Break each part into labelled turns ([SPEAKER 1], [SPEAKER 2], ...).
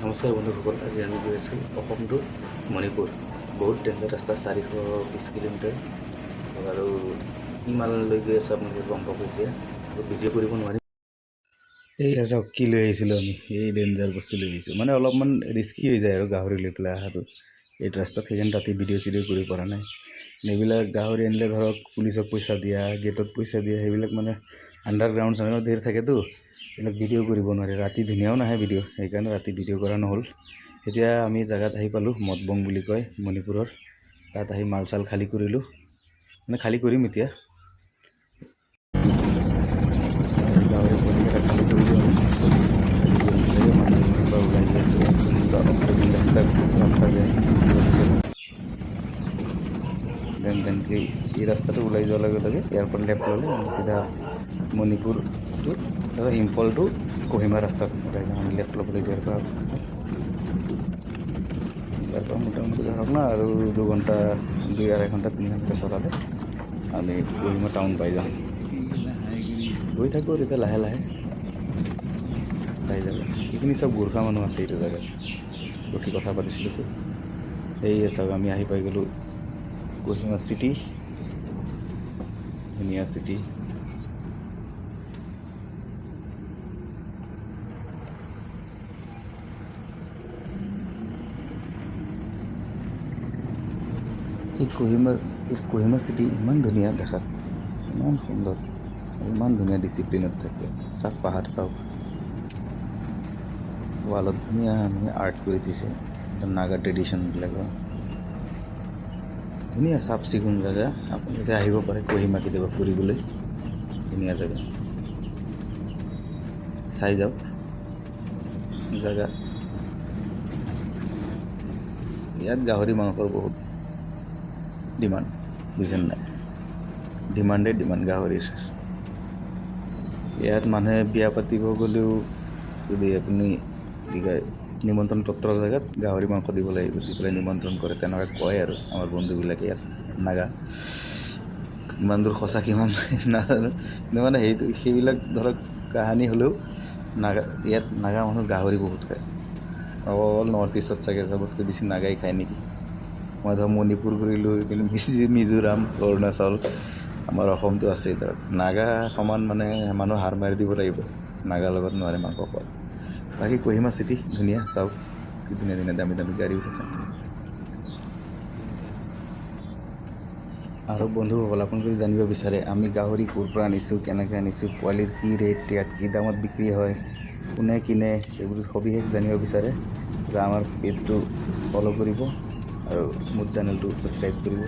[SPEAKER 1] নমস্কাৰ বন্ধুসকল, আজি আমি গৈ আছোঁ অসম টু মণিপুৰ। বহুত ডেঞ্জাৰ ৰাস্তা, 420 কিলোমিটাৰ আৰু কিমানলৈ গৈ আছোঁ আপোনালোকে গম পাব এতিয়া। ভিডিঅ' কৰিব নোৱাৰিম। এই চাওক কি লৈ আহিছিলোঁ আমি, এই ডেঞ্জাৰ বস্তু লৈ আহিছোঁ। মানে অলপমান ৰিস্কি হৈ যায় আৰু গাহৰি লৈ পেলাই অহাটো এইটো ৰাস্তাত। সেইকাৰণে ৰাতি ভিডিঅ' চিডিঅ' কৰিব পৰা নাই। এইবিলাক গাহৰি আনিলে ধৰক পুলিচক পইচা দিয়া, গেটত পইচা দিয়া, সেইবিলাক মানে আণ্ডাৰগ্ৰাউণ্ড চাণ্ডাৰত ধেৰ থাকেতো, এইবিলাক ভিডিঅ' কৰিব নোৱাৰে। ৰাতি ধুনীয়াও নাহে ভিডিঅ', সেইকাৰণে ৰাতি ভিডিঅ' কৰা নহ'ল। এতিয়া আমি জেগাত আহি পালোঁ, মদবং বুলি কয় মণিপুৰৰ। তাত আহি মাল চাল খালী কৰিলোঁ, মানে খালী কৰিম এতিয়া। গাহৰি পোৱালিকেইটা খালী কৰিলোঁ আমি। মানুহৰ পৰা ওলাই গৈ আছোঁ, ৰাস্তা যায়। তেনেকৈ এই ৰাস্তাটো ওলাই যোৱাৰ লগে লগে ইয়াৰ পৰা লেফ্ট ল'লে আমি চিধা মণিপুৰ টু ইম্ফল টু কহিমা ৰাস্তাত ওলাই যাম। আমি লেফ্ট ল'বলৈ ইয়াৰ পৰা মোটামুটি ধৰক না আৰু 2 ঘণ্টা, 2-2.5 ঘণ্টা 3 ঘণ্টা চলালে আমি কহিমা টাউন পাই যাম। গৈ থাকোঁ তেতিয়া লাহে লাহে পাই যাব। এইখিনি চব গোৰ্খা মানুহ আছে এইটো জেগাত, ৰখি কথা পাতিছিলোঁতো। এই চাওক আমি আহি পাই গ'লোঁ কহিমা চিটি, ধুনীয়া চিটি। এই কহিমা চিটি ইমান ধুনীয়া দেখাত, ইমান সুন্দৰ, ইমান ধুনীয়া ডিচিপ্লিনত থাকে। চাওক পাহাৰ চাওক, ৱালত ধুনীয়া ধুনীয়া আৰ্ট কৰি থৈছে, নাগা ট্ৰেডিশ্যনবিলাকৰ। ধুনীয়া চাফ চিকুণ জেগা। আপোনালোকে আহিব পাৰে কহিমা কেতিয়াবা ফুৰিবলৈ, ধুনীয়া জেগা। চাই যাওক জেগা। ইয়াত গাহৰি মাংসৰ বহুত ডিমাণ্ড, বুজিছে নাই? ডিমাণ্ডেই ডিমাণ্ড গাহৰিৰ। ইয়াত মানুহে বিয়া পাতিব গ'লেও যদি আপুনি কি কয় নিমন্ত্ৰণ পত্ৰৰ জেগাত গাহৰি মাংস দিব লাগিব, দি পেলাই নিমন্ত্ৰণ কৰে, তেনেকৈ কয় আৰু আমাৰ বন্ধুবিলাকে ইয়াত নাগা। কিমান দূৰ সঁচা কিমান নাজানো, কিন্তু মানে সেইবিলাক ধৰক কাহানী হ'লেও ইয়াত নাগা মানুহ গাহৰি বহুত খায়। অল নৰ্থ ইষ্টত চাগে চবতকৈ বেছি নাগাই খায় নেকি। মই ধৰক মণিপুৰ ঘূৰিলোঁ, কিন্তু মিজোৰাম, অৰুণাচল, আমাৰ অসমটো আছেই ধৰক। নাগা সমান মানে মানুহ হাৰ মাৰি দিব লাগিব, নাগাৰ লগত নোৱাৰে মাংস খোৱা। বাকী কহিমা চিটি ধুনীয়া, চাওক কি ধুনীয়া ধুনীয়া দামী দামী গাড়ী আছে। আৰু বন্ধুসকল, আপোনালোকে জানিব বিচাৰে আমি গাহৰি ক'ৰ পৰা আনিছোঁ, কেনেকৈ আনিছোঁ, পোৱালিৰ কি ৰেট, ইয়াত কি দামত বিক্ৰী হয়, কোনে কিনে, সেইবোৰ সবিশেষ জানিব বিচাৰে যে আমাৰ পেজটো ফ'ল' কৰিব আৰু মোৰ চেনেলটো ছাবস্ক্ৰাইব কৰিব।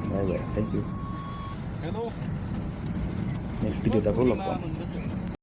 [SPEAKER 1] Bye bye, thank you. Next ভিডিঅ'ত আকৌ লগ পাম।